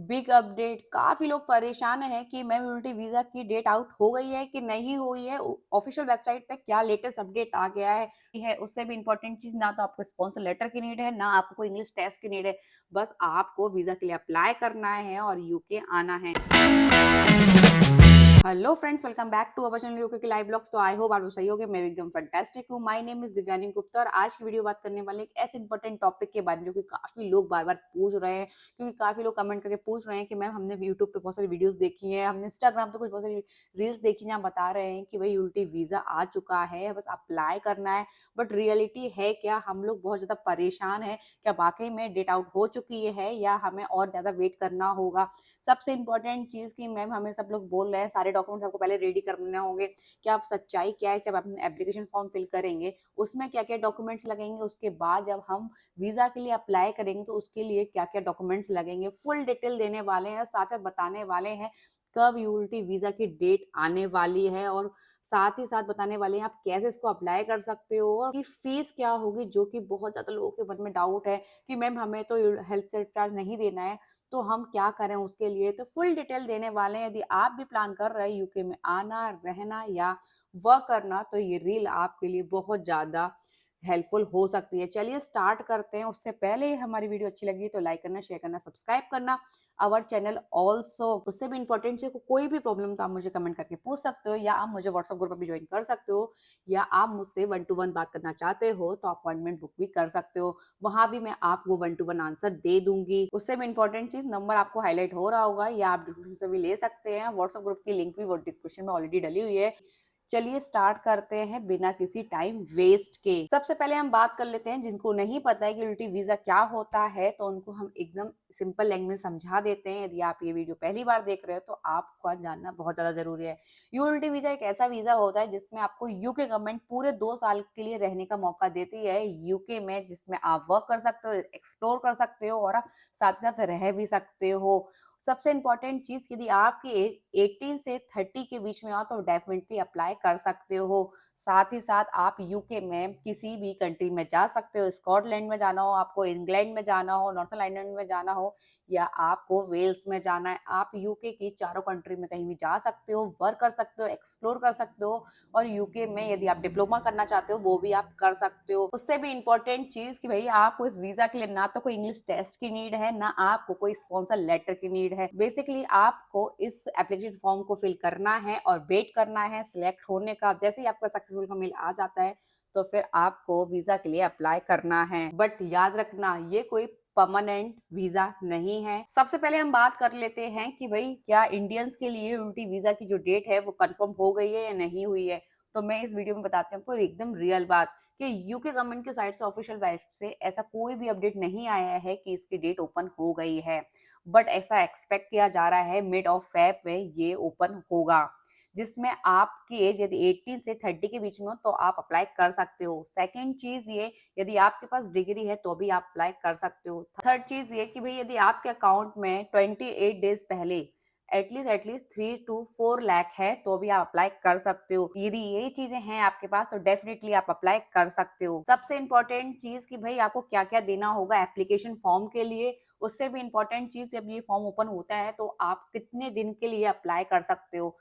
Big update. काफ़ी लोग परेशान हैं कि मैम यूनिटी वीज़ा की डेट आउट हो गई है कि नहीं हुई है। ऑफिशियल वेबसाइट पे क्या लेटेस्ट अपडेट आ गया है उससे भी इम्पोर्टेंट चीज़ ना तो आपको स्पॉन्सर लेटर की नीड है, ना आपको कोई इंग्लिश टेस्ट की नीड है। बस आपको वीज़ा के लिए अप्लाई करना है और यूके आना है। Hello friends, welcome back to our channel UK के लाइव ब्लॉग्स। तो आई होप आप लोग सही होगे। मैं भी एकदम फैंटास्टिक हूँ। My name is Divyani Gupta और आज की वीडियो बात करने वाले एक ऐसे इंपॉर्टेंट टॉपिक के बारे में जो कि काफी लोग बार बार पूछ रहे हैं, क्योंकि काफी लोग कमेंट करके पूछ रहे हैं कि मैम हमने यूट्यूब पे बहुत सारी वीडियोस देखी है, हमने इंस्टाग्राम पे कुछ बहुत सारी रील्स देखी जहाँ बता रहे हैं कि भाई यूनिटी वीजा आ चुका है, बस अप्लाई करना है। बट रियलिटी है क्या? हम लोग बहुत ज्यादा परेशान है। क्या वाकई में डेट आउट हो चुकी है या हमें और ज्यादा वेट करना होगा? सबसे इम्पोर्टेंट चीज़ कि मैम हमें सब लोग बोल रहे हैं सारे डॉक्यूमेंट्स आपको पहले रेडी करने होंगे। क्या आप सच्चाई क्या है? जब आप एप्लीकेशन फॉर्म फिल करेंगे उसमें क्या-क्या डॉक्यूमेंट्स लगेंगे, उसके बाद जब हम वीज़ा के लिए अप्लाई करेंगे तो उसके लिए क्या-क्या डॉक्यूमेंट्स लगेंगे, फुल डिटेल देने वाले हैं। साथ-साथ बताने वाले हैं कब यूनिटी वीज़ा की डेट आने वाली है और साथ ही साथ बताने वाले हैं आप कैसे इसको अप्लाई कर सकते हो और की फीस क्या होगी, जो कि बहुत ज़्यादा लोगों के मन में डाउट है कि मैम हमें तो हेल्थ चार्ज नहीं देना है, तो हम क्या करें उसके लिए? तो फुल डिटेल देने वाले हैं। यदि आप भी प्लान कर रहे हैं यूके में आना, रहना या वर्क करना, तो ये रील आपके लिए बहुत ज़्यादा हेल्पफुल हो सकती है। चलिए स्टार्ट करते हैं। उससे पहले हमारी वीडियो अच्छी लगी तो लाइक करना, शेयर करना, सब्सक्राइब करना आवर चैनल ऑल्सो। उससे भी इम्पोर्टेंट चीज़, कोई भी प्रॉब्लम तो आप मुझे कमेंट करके पूछ सकते हो या आप मुझे व्हाट्सएप ग्रुप में भी ज्वाइन कर सकते हो या आप मुझसे वन टू वन बात करना चाहते हो तो अपॉइंटमेंट बुक भी कर सकते हो। वहाँ भी मैं आपको वन टू वन आंसर दे दूँगी। उससे भी इम्पोर्टेंट चीज़, नंबर आपको हाइलाइट हो रहा होगा या आप डिस्क्रिप्शन से भी ले सकते हैं। व्हाट्सएप ग्रुप की लिंक भी वो डिस्क्रिप्शन में ऑलरेडी डली हुई है। चलिए स्टार्ट करते हैं बिना किसी टाइम वेस्ट के। सबसे पहले हम बात कर लेते हैं जिनको नहीं पता है कि यूनिटी वीज़ा क्या होता है, तो उनको हम एकदम सिंपल लैंग्वेज में समझा देते हैं। यदि आप ये वीडियो पहली बार देख रहे हो तो आपको जानना बहुत ज़्यादा ज़रूरी है। यूनिटी वीज़ा एक ऐसा वीज़ा होता है जिसमें आपको यूके गवर्नमेंट पूरे 2 साल के लिए रहने का मौका देती है यूके में, जिसमें आप वर्क कर सकते हो, एक्सप्लोर कर सकते हो और आप साथ ही साथ रह भी सकते हो। सबसे इम्पोर्टेंट चीज़, यदि आपकी एज 18 से 30 के बीच में हो तो डेफिनिटली अप्लाई कर सकते हो। साथ ही साथ आप यूके में किसी भी कंट्री में जा सकते हो। स्कॉटलैंड में जाना हो, आपको इंग्लैंड में जाना हो, नॉर्थर्न आयरलैंड में जाना हो या आपको वेल्स में जाना है, आप यूके की चारों कंट्री में कहीं भी जा सकते हो, वर्क कर सकते हो, एक्सप्लोर कर सकते हो और यूके में यदि आप डिप्लोमा करना चाहते हो वो भी आप कर सकते हो। उससे भी इम्पोर्टेंट चीज़ कि भई आपको इस वीज़ा के लिए ना तो कोई इंग्लिश टेस्ट की नीड है, ना आपको कोई स्पॉन्सर लेटर की नीड है। बेसिकली आपको इस एप्लीकेशन फॉर्म को फिल करना है और वेट करना है सिलेक्ट होने का। जैसे ही आपका सक्सेसफुल का मेल आ जाता है तो फिर आपको वीज़ा के लिए अप्लाई करना है। बट याद रखना, ये कोई परमानेंट वीज़ा नहीं है। सबसे पहले हम बात कर लेते हैं कि भई क्या इंडियंस के लिए यूनिटी वीज़ा की जो डेट है वो कंफर्म हो गई है या नहीं हुई है। तो मैं इस वीडियो में बताती हूँ आपको एकदम रियल बात कि यूके गवर्नमेंट की साइड से, ऑफिशियल वेबसाइट से ऐसा कोई भी अपडेट नहीं आया है कि इसकी डेट ओपन हो गई है। बट ऐसा एक्सपेक्ट किया जा रहा है मिड ऑफ फेब में ये ओपन होगा, जिसमें आपकी एज यदि 18 से 30 के बीच में हो तो आप अप्लाई कर सकते हो। सेकंड चीज़ ये, यदि आपके पास डिग्री है तो भी आप अप्लाई कर सकते हो। थर्ड चीज़ ये कि भई यदि आपके अकाउंट में 28 डेज़ पहले एटलीस्ट 3 टू 4 लाख है तो भी आप अप्लाई कर सकते हो। यदि ये चीज़ें हैं आपके पास तो डेफिनिटली आप अप्लाई कर सकते हो। सबसे इम्पोर्टेंट चीज़ कि भई आपको क्या-क्या देना होगा एप्लीकेशन फॉर्म के लिए, उससे भी इम्पोर्टेंट चीज़, जब ये फॉर्म ओपन होता है तो आप कितने दिन के लिए अप्लाई कर सकते हो।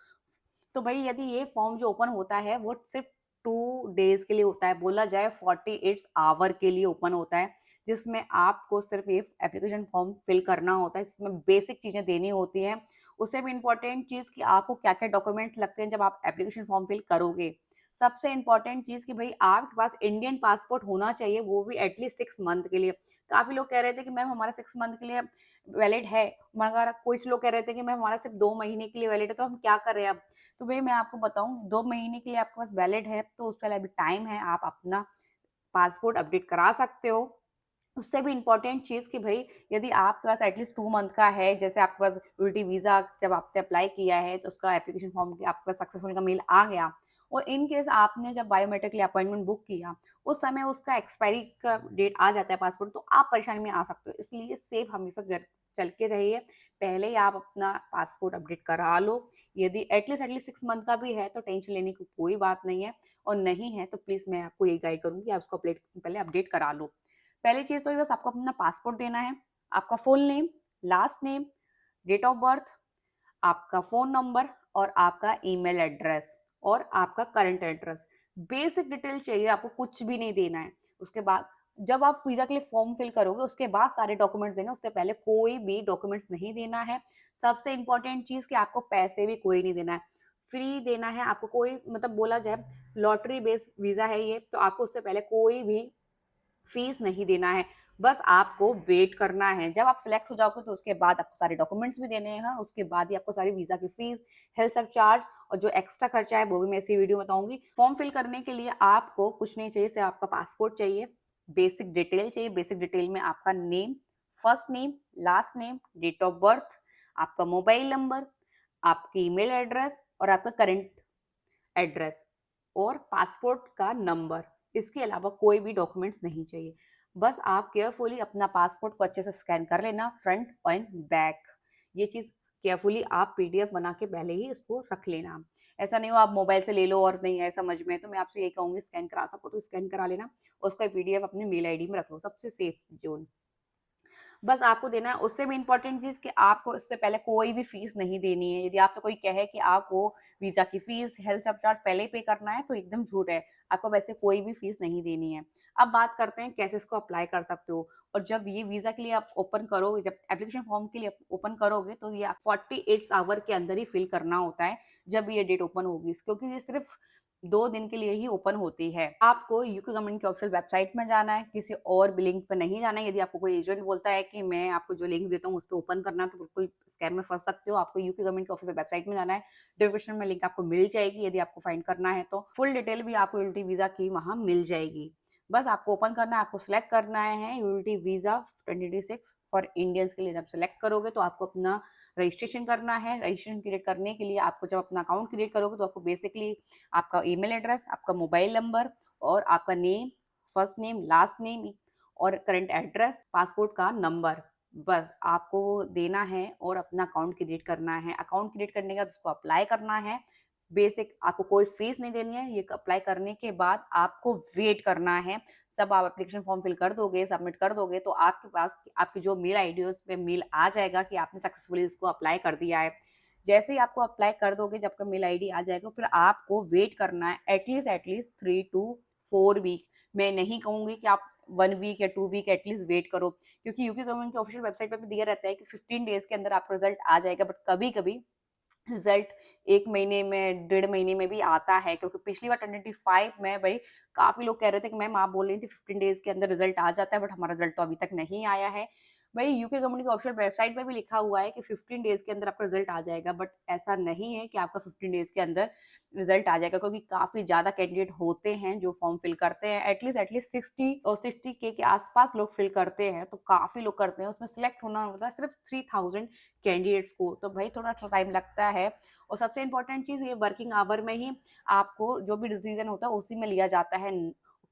तो भई यदि ये फॉर्म जो ओपन होता है वो सिर्फ 2 डेज़ के लिए होता है, बोला जाए 48 आवर के लिए ओपन होता है, जिसमें आपको सिर्फ ये एप्लीकेशन फॉर्म फिल करना होता है, इसमें बेसिक चीज़ें देनी होती हैं। उससे भी इम्पोर्टेंट चीज़ कि आपको क्या-क्या डॉक्यूमेंट्स लगते हैं जब आप एप्लीकेशन फॉर्म फिल करोगे। सबसे इम्पोर्टेंट चीज़ कि भई आपके पास इंडियन पासपोर्ट होना चाहिए, वो भी एटलीस्ट 6 मंथ के लिए। काफ़ी लोग कह रहे थे कि मैम हमारा 6 मंथ के लिए वैलिड है, मगर कुछ लोग कह रहे थे कि मैम हमारा सिर्फ 2 महीने के लिए वैलिड है, तो हम क्या करें अब? तो भई मैं आपको बताऊँ, 2 महीने के लिए आपके पास वैलिड है तो उसके लिए अभी टाइम है, आप अपना पासपोर्ट अपडेट करा सकते हो। उससे भी इम्पोर्टेंट चीज़ कि भई यदि आपके पास एटलीस्ट 2 मंथ का है, जैसे आपके पास यूनिटी वीज़ा जब आपने अप्लाई किया है तो उसका एप्लीकेशन फॉर्म आपके पास सक्सेसफुल का मेल आ गया और इन केस आपने जब बायोमेट्रिक के लिए अपॉइंटमेंट बुक किया, उस समय उसका एक्सपायरी का डेट आ जाता है पासपोर्ट, तो आप परेशानी में आ सकते हो। इसलिए सेफ हमेशा चल के रहिए। पहले ही आप अपना पासपोर्ट अपडेट करा लो। यदि एटलीस्ट 6 मंथ का भी है तो टेंशन लेने की कोई बात नहीं है और नहीं है तो प्लीज़ मैं आपको यही गाइड करूँगी, आप उसको पहले अपडेट करा लो। पहली चीज़ तो ये, बस आपको अपना पासपोर्ट देना है, आपका full name, last name, date of birth, आपका फ़ोन नंबर और आपका ईमेल एड्रेस और आपका करंट एड्रेस। बेसिक डिटेल चाहिए, आपको कुछ भी नहीं देना है। उसके बाद जब आप वीज़ा के लिए फॉर्म फिल करोगे, उसके बाद सारे डॉक्यूमेंट्स देना, उससे पहले कोई भी डॉक्यूमेंट्स नहीं देना है। सबसे इम्पोर्टेंट चीज़ कि आपको पैसे भी कोई नहीं देना है, फ्री देना है। आपको कोई मतलब बोला जाए लॉटरी बेस्ड वीज़ा है ये, तो आपको उससे पहले कोई भी फीस नहीं देना है, बस आपको वेट करना है। जब आप सिलेक्ट हो जाओगे तो उसके बाद आपको सारे डॉक्यूमेंट्स भी देने हैं, उसके बाद ही आपको सारी वीज़ा की फीस, हेल्थ सब चार्ज और जो एक्स्ट्रा खर्चा है वो भी मैं इसी वीडियो में बताऊँगी। फॉर्म फिल करने के लिए आपको कुछ नहीं चाहिए, सिर्फ आपका पासपोर्ट चाहिए, बेसिक डिटेल चाहिए। बेसिक डिटेल में आपका name, first name, last name, date of birth, आपका मोबाइल नंबर, आपकी ईमेल एड्रेस और आपका करंट एड्रेस और पासपोर्ट का नंबर। इसके अलावा कोई भी डॉक्यूमेंट्स नहीं चाहिए। बस आप केयरफुली अपना पासपोर्ट को अच्छे से स्कैन कर लेना फ्रंट एंड बैक। ये चीज़ केयरफुली आप पीडीएफ बना के पहले ही इसको रख लेना। ऐसा नहीं हो आप मोबाइल से ले लो और नहीं है समझ में, तो मैं आपसे यही कहूँगी स्कैन करा सको तो स्कैन करा लेना और उसका पीडीएफ अपनी मेल आईडी में रख लो, सबसे सेफ ज़ोन। बस आपको देना है। उससे भी इम्पोर्टेंट चीज़ कि आपको इससे पहले कोई भी फ़ीस नहीं देनी है। यदि आपसे कोई कहे कि आपको वीज़ा की फ़ीस, हेल्थ सब चार्ज पहले ही पे करना है, तो एकदम झूठ है। आपको वैसे कोई भी फ़ीस नहीं देनी है। अब बात करते हैं कैसे इसको अप्लाई कर सकते हो और जब ये वीज़ा के लिए आप ओपन करोगे, जब एप्लीकेशन फ़ॉर्म के लिए ओपन करोगे, तो ये आप 48 आवर के अंदर ही फिल करना होता है, जब ये डेट ओपन होगी। क्योंकि ये सिर्फ़ 2 दिन के लिए ही ओपन होती है। आपको यूके गवर्नमेंट की ऑफ़िशियल वेबसाइट में जाना है, किसी और भी लिंक पे नहीं जाना है। यदि आपको कोई एजेंट बोलता है कि मैं आपको जो लिंक देता हूँ उस पे ओपन करना है, तो बिल्कुल स्कैम में फँस सकते हो। आपको यूके गवर्नमेंट की ऑफ़िशियल वेबसाइट में जाना है, डिस्क्रिप्शन में लिंक आपको मिल जाएगी यदि आपको फाइंड करना है तो। फुल डिटेल भी आपको यूलिटी वीज़ा की वहाँ मिल जाएगी। बस आपको ओपन करना है, आपको सिलेक्ट करना है यूलिटी वीज़ा 2026 फॉर इंडियंस के लिए। जब सिलेक्ट करोगे तो आपको अपना रजिस्ट्रेशन करना है। रजिस्ट्रेशन क्रिएट करने के लिए आपको जब अपना अकाउंट क्रिएट करोगे तो आपको बेसिकली आपका ईमेल एड्रेस, आपका मोबाइल नंबर और आपका name, first name, last name और करंट एड्रेस, पासपोर्ट का नंबर, बस आपको वो देना है और अपना अकाउंट क्रिएट करना है। अकाउंट क्रिएट करने के बाद उसको अप्लाई करना है। बेसिक आपको कोई फीस नहीं देनी है। ये अप्लाई करने के बाद आपको वेट करना है। सब आप एप्लीकेशन फॉर्म फिल कर दोगे, सबमिट कर दोगे तो आपके पास आपकी जो मेल आईडी है उस पे मेल आ जाएगा कि आपने सक्सेसफुली इसको अप्लाई कर दिया है। जैसे ही आपको अप्लाई कर दोगे, जब आपका मेल आईडी आ जाएगा, फिर आपको वेट करना है एटलीस्ट 3 टू 4 वीक। मैं नहीं कहूँगी कि आप 1 वीक या 2 वीक एटलीस्ट वेट करो, क्योंकि यूके गवर्नमेंट की ऑफिशियल वेबसाइट पे भी दिया रहता है कि 15 डेज़ के अंदर आपका रिजल्ट आ जाएगा, बट कभी-कभी रिजल्ट 1 महीने में, डेढ़ महीने में भी आता है, क्योंकि पिछली बार 2025 में भई काफ़ी लोग कह रहे थे कि मैम आप बोल रही थी 15 डेज़ के अंदर रिजल्ट आ जाता है, बट हमारा रिजल्ट तो अभी तक नहीं आया है। भई यूके गवर्नमेंट की ऑफिशियल वेबसाइट पे भी लिखा हुआ है कि 15 डेज़ के अंदर आपका रिजल्ट आ जाएगा, बट ऐसा नहीं है कि आपका 15 डेज़ के अंदर रिजल्ट आ जाएगा, क्योंकि काफ़ी ज़्यादा कैंडिडेट होते हैं जो फॉर्म फिल करते हैं। एटलीस्ट 60 और 60 के आस-पास लोग फिल करते हैं, तो काफ़ी लोग करते हैं। उसमें सिलेक्ट होना होता है सिर्फ 3000 कैंडिडेट्स को, तो भई थोड़ा-सा टाइम लगता है। और सबसे इम्पोर्टेंट चीज़ ये वर्किंग आवर में ही आपको जो भी डिसीज़न होता है उसी में लिया जाता है,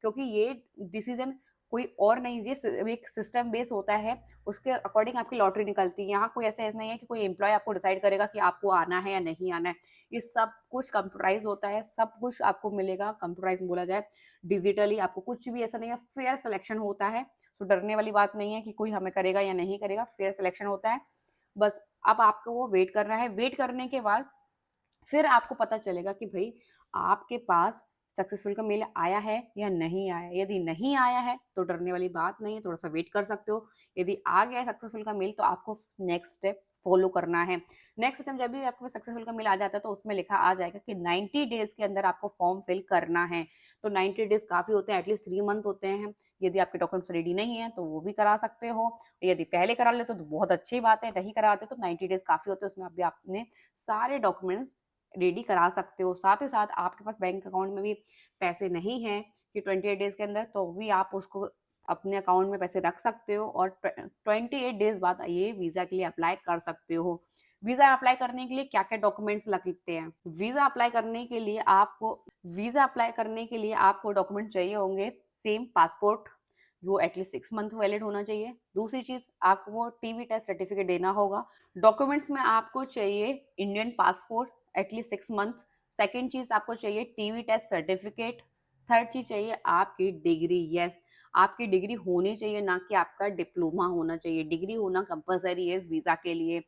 क्योंकि ये डिसीज़न कोई और नहीं, ये एक सिस्टम बेस होता है, उसके अकॉर्डिंग आपकी लॉटरी निकलती है। यहाँ कोई ऐसा नहीं है कि कोई एम्प्लॉय आपको डिसाइड करेगा कि आपको आना है या नहीं आना है। ये सब कुछ कंप्यूटराइज़ होता है, सब कुछ आपको मिलेगा कंप्यूटराइज़ बोला जाए, डिजिटली आपको कुछ भी ऐसा नहीं है, फेयर सिलेक्शन होता है। तो डरने वाली बात नहीं है कि कोई हमें करेगा या नहीं करेगा, फेयर सिलेक्शन होता है। बस अब आपको वो वेट करना है। वेट करने के बाद फिर आपको पता चलेगा कि भई आपके पास सक्सेसफुल का मेल आया है या नहीं आया है। यदि नहीं आया है तो डरने वाली बात नहीं है, थोड़ा-सा वेट कर सकते हो। यदि आ गया है सक्सेसफुल का मेल तो आपको नेक्स्ट स्टेप फॉलो करना है। नेक्स्ट स्टेप जब भी आपके पास सक्सेसफुल का मेल आ जाता है तो उसमें लिखा आ जाएगा कि 90 डेज़ के अंदर आपको फॉर्म फिल करना है। तो 90 डेज़ काफ़ी होते हैं, एटलीस्ट 3 मंथ होते हैं। यदि आपके डॉक्यूमेंट्स रेडी नहीं है तो वो भी करा सकते हो। यदि पहले करा लेते हो तो बहुत अच्छी बात है, नहीं कराते तो 90 डेज़ काफ़ी होते हैं, उसमें अभी आपने सारे डॉक्यूमेंट्स रेडी करा सकते हो। साथ ही साथ आपके पास बैंक अकाउंट में भी पैसे नहीं हैं कि 28 डेज़ के अंदर, तो भी आप उसको अपने अकाउंट में पैसे रख सकते हो और 28 डेज़ बाद ये वीज़ा के लिए अप्लाई कर सकते हो। वीज़ा अप्लाई करने के लिए क्या-क्या डॉक्यूमेंट्स लगते हैं? वीज़ा अप्लाई करने के लिए आपको डॉक्यूमेंट चाहिए होंगे, सेम पासपोर्ट जो एटलीस्ट 6 मंथ वैलिड होना चाहिए। दूसरी चीज़, आपको टीवी टेस्ट सर्टिफिकेट देना होगा। डॉक्यूमेंट्स में आपको चाहिए Indian passport at least 6 month. Second चीज़ आपको चाहिए टीवी टेस्ट सर्टिफिकेट। थर्ड चीज़ चाहिए आपकी डिग्री। येस, आपकी डिग्री होनी चाहिए, ना कि आपका डिप्लोमा होना चाहिए। डिग्री होना कंपल्सरी है इस वीज़ा के लिए।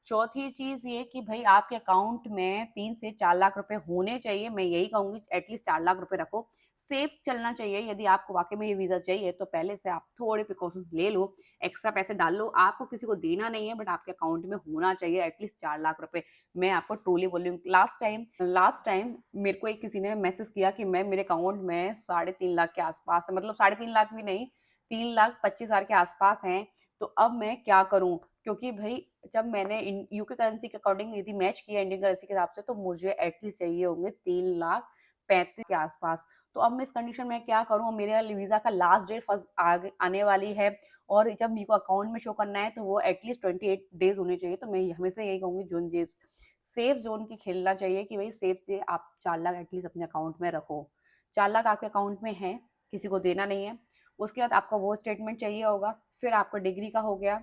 चौथी चीज़ ये कि भई आपके अकाउंट में 3 से 4 लाख रुपए होने चाहिए, मैं यही कहूँगी एटलीस्ट 4 लाख रुपए रखो। सेफ चलना चाहिए, यदि आपको वाक़ई में ये वीज़ा चाहिए तो पहले से आप थोड़े प्रिकॉशंस ले लो, एक्स्ट्रा पैसे डाल लो, आपको किसी को देना नहीं है बट आपके अकाउंट में होना चाहिए एटलीस्ट 4 लाख रुपए। मैं आपको ट्रूली बोल रही हूँ, लास्ट टाइम मेरे को एक किसी ने मैसेज किया कि मैम मेरे अकाउंट में साढ़े 3 लाख के आस-पास है, मतलब साढ़े 3 लाख भी नहीं, 3,25,000 के आस-पास हैं, तो अब मैं क्या करूँ? क्योंकि भई जब मैंने इन यूके करेंसी के अकॉर्डिंग यदि मैच किया इंडियन करेंसी के हिसाब से तो मुझे एटलीस्ट चाहिए होंगे 3,35,000 के आस-पास। तो अब मैं इस कंडीशन में क्या करूँ? मेरा वीज़ा का लास्ट डेट फर्स्ट आगे आने वाली है और जब मेरे को अकाउंट में शो करना है तो वो एटलीस्ट 28 डेज़ होने चाहिए। तो मैं हमेशा यही कहूँगी जोन जेस सेफ ज़ोन की खेलना चाहिए कि भई सेफ से आप 4 लाख एटलीस्ट अपने अकाउंट में रखो। 4 लाख आपके अकाउंट में हैं, किसी को देना नहीं है। उसके बाद आपका वो स्टेटमेंट चाहिए होगा, फिर आपका डिग्री का हो गया,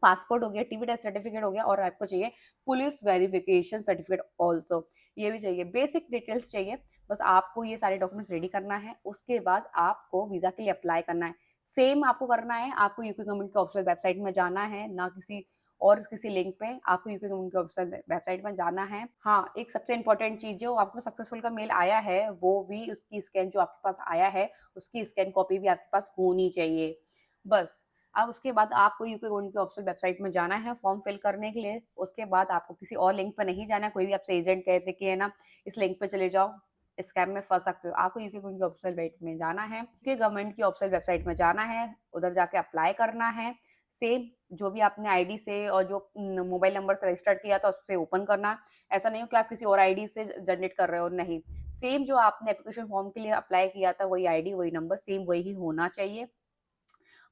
पासपोर्ट हो गया, टीवी टेस्ट सर्टिफिकेट हो गया और आपको चाहिए पुलिस वेरिफिकेशन सर्टिफिकेट ऑल्सो, ये भी चाहिए। बेसिक डिटेल्स चाहिए, बस आपको ये सारे डॉक्यूमेंट्स रेडी करना है, उसके बाद आपको वीज़ा के लिए अप्लाई करना है। सेम आपको करना है, आपको यूके गवर्नमेंट की ऑफिशियल वेबसाइट में जाना है, ना किसी और किसी लिंक पे, आपको यूके गवर्नमेंट की ऑफिशियल वेबसाइट में जाना है। हाँ, एक सबसे इम्पोर्टेंट चीज़ जो आपको सक्सेसफुल का मेल आया है, वो भी उसकी स्कैन जो आपके पास आया है, उसकी स्कैन कॉपी भी आपके पास होनी चाहिए। बस। अब उसके बाद आपको यूके गवर्नमेंट की ऑफिशियल वेबसाइट में जाना है फॉर्म फिल करने के लिए। उसके बाद आपको किसी और लिंक पे नहीं जाना है, कोई भी आपसे एजेंट कहते कि है ना, इस लिंक पे चले जाओ, स्कैम में फँस सकते हो। आपको यूके गवर्नमेंट की ऑफिशियल वेब में जाना है, यूके गवर्नमेंट की ऑफिशियल वेबसाइट में जाना है, उधर जाके अप्लाई करना है। सेम जो भी आपने आईडी से और जो मोबाइल नंबर से रजिस्टर्ड किया था उससे ओपन करना। ऐसा नहीं हो कि आप किसी और आईडी से जनरेट कर रहे हो, नहीं। सेम जो आपने एप्लीकेशन फॉर्म के लिए अप्लाई किया था वही आईडी, वही नंबर, सेम वही होना चाहिए।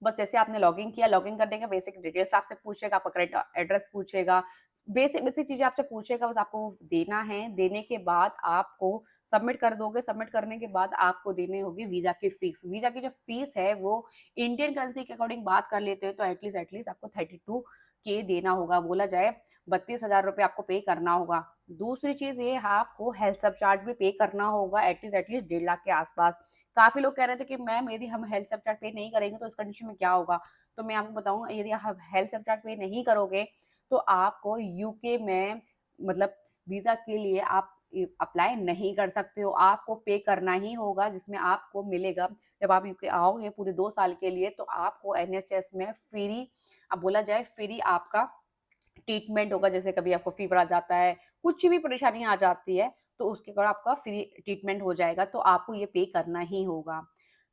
बस जैसे आपने लॉगिन किया, लॉगिन करने के बेसिक डिटेल्स आपसे पूछेगा, आपका करेक्ट एड्रेस पूछेगा, बेसिक बेसिक चीज़ें आपसे पूछेगा, बस आपको वो देना है। देने के बाद आपको सबमिट कर दोगे, सबमिट करने के बाद आपको देनी होगी वीज़ा की फ़ीस। वीज़ा की जो फ़ीस है वो इंडियन करेंसी के अकॉर्डिंग बात कर लेते हो तो एटलीस्ट आपको 32 के देना होगा, बोला जाए 32,000 रुपए आपको पे करना होगा। दूसरी चीज़ ये है आपको हेल्थ सब चार्ज भी पे करना होगा एटलीस्ट 1.5 लाख के आस-पास। काफ़ी लोग कह रहे थे कि मैम यदि हम हेल्थ सब चार्ज पे नहीं करेंगे तो इस कंडीशन में क्या होगा? तो मैं आपको बताऊँ यदि आप हेल्थ सब चार्ज पे नहीं करोगे तो आपको यूके में मतलब वीज़ा के लिए आप अप्लाई नहीं कर सकते हो। आपको पे करना ही होगा जिसमें आपको मिलेगा जब आप यूके आओगे पूरे 2 साल के लिए तो आपको एनएचएस में फ्री अब बोला जाए फ्री आपका ट्रीटमेंट होगा। जैसे कभी आपको फ़ीवर आ जाता है, कुछ भी परेशानी आ जाती है, तो उसके बाद आपका फ्री ट्रीटमेंट हो जाएगा, तो आपको ये पे करना ही होगा।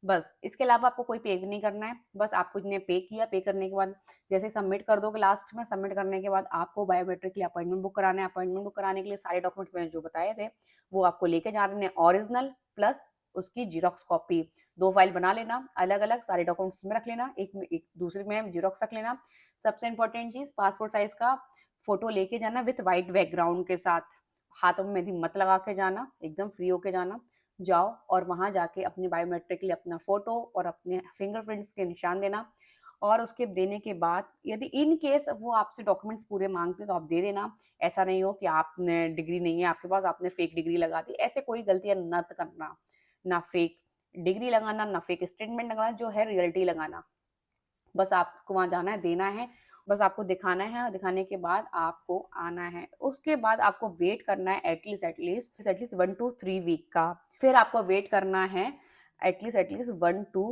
बस, इसके अलावा आपको कोई पे भी नहीं करना है, बस आपको ने पे किया, पे करने के बाद जैसे सबमिट कर दोगे लास्ट में, सबमिट करने के बाद आपको बायोमेट्रिक के लिए अपॉइंटमेंट बुक कराना है। अपॉइंटमेंट बुक कराने के लिए सारे डॉक्यूमेंट्स मैंने जो बताए थे, वो आपको लेके जाने हैं ओरिजिनल प्लस उसकी ज़ेरॉक्स कॉपी। 2 फाइल बना लेना, अलग-अलग सारे डॉक्यूमेंट्स में रख लेना, एक में एक दूसरे में ज़ेरॉक्स रख लेना। सबसे इम्पोर्टेंट चीज़ पासपोर्ट साइज़ का फ़ोटो लेके जाना विथ व्हाइट बैकग्राउंड के साथ। हाथों में मेहंदी मत लगा के जाना, एकदम फ्री होके जाना। जाओ और वहाँ जाके अपनी बायोमेट्रिक के लिए अपना फ़ोटो और अपने फिंगरप्रिंट्स के निशान देना और उसके देने के बाद यदि इन केस वो आपसे डॉक्यूमेंट्स पूरे माँगते हैं तो आप दे देना। ऐसा नहीं हो कि आपने डिग्री नहीं है आपके पास, आपने फेक डिग्री लगा दी। ऐसे कोई गलतियाँ मत करना। ना फेक डिग्री लगाना, ना फेक स्टेटमेंट लगाना, जो है रियलिटी लगाना। बस आपको वहाँ जाना है, देना है, बस आपको दिखाना है और दिखाने के बाद आपको आना है। उसके बाद आपको वेट करना है एटलीस्ट 1 टू 3 वीक का। फिर आपको वेट करना है at least 1 to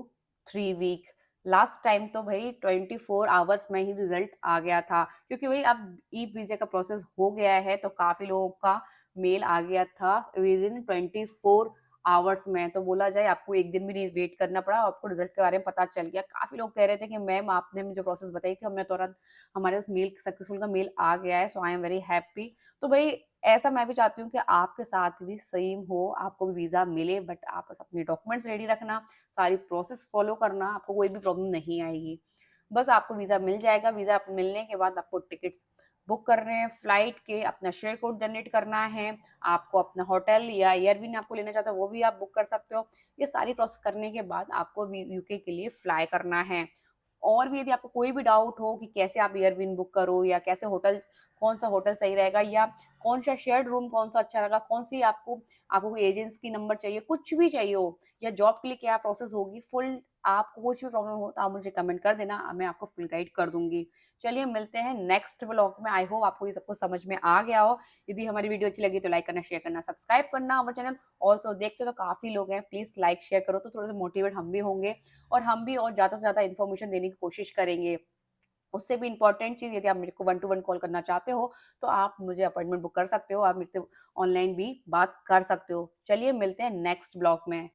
3 week. Last time तो भई 24 आवर्स में ही रिज़ल्ट आ गया था, क्योंकि भई अब ई-वीज़ा का प्रोसेस हो गया है, तो काफ़ी लोगों का मेल आ गया था विदिन 24 आवर्स में। तो बोला जाए आपको 1 दिन भी नहीं वेट करना पड़ा, आपको रिज़ल्ट के बारे में पता चल गया। काफ़ी लोग कह रहे थे कि मैम आपने मुझे प्रोसेस बताई थी, हमें तुरंत हमारे पास मेल सक्सेसफुल का मेल आ गया है, सो आई एम वेरी हैप्पी। तो भई ऐसा मैं भी चाहती हूँ कि आपके साथ भी सेम हो, आपको भी वीज़ा मिले बट आप बस अपने डॉक्यूमेंट्स रेडी रखना, सारी प्रोसेस फ़ॉलो करना, आपको कोई भी प्रॉब्लम नहीं आएगी। बस आपको वीज़ा मिल जाएगा, वीज़ा मिलने के बाद आपको टिकट्स बुक करने हैं फ्लाइट के, अपना शेयर कोड जनरेट करना है, आपको अपना होटल या एयरबिन आपको लेना चाहते हो वो भी आप बुक कर सकते हो। ये सारी प्रोसेस करने के बाद आपको यूके के लिए फ्लाई करना है। और भी यदि आपको कोई भी डाउट हो कि कैसे आप एयरबिन बुक करो या कैसे होटल कौन-सा होटल सही रहेगा या कौन-सा शेयर्ड रूम कौन-सा अच्छा लगा, कौन-सी आपको आपको कोई एजेंट्स की नंबर चाहिए, कुछ भी चाहिए हो या जॉब के लिए क्या प्रोसेस होगी, फुल आपको कुछ भी प्रॉब्लम हो तो आप मुझे कमेंट कर देना, मैं आपको फुल गाइड कर दूँगी। चलिए मिलते हैं नेक्स्ट व्लॉग में। आई होप आपको ये सब कुछ समझ में आ गया हो। यदि हमारी वीडियो अच्छी लगी तो लाइक करना, शेयर करना, सब्सक्राइब करना हमारा चैनल। ऑल्सो देखते तो काफ़ी लोग हैं, प्लीज़ लाइक शेयर करो तो थोड़े-से मोटिवेट हम भी होंगे और हम भी और ज़्यादा से ज़्यादा इन्फॉर्मेशन देने की कोशिश करेंगे। उससे भी इम्पोर्टेंट चीज़, यदि आप मेरे को वन टू वन कॉल करना चाहते हो, तो आप मुझे अपॉइंटमेंट बुक कर सकते हो। आप मेरे से ऑनलाइन भी बात कर सकते हो। चलिए मिलते हैं नेक्स्ट ब्लॉग में।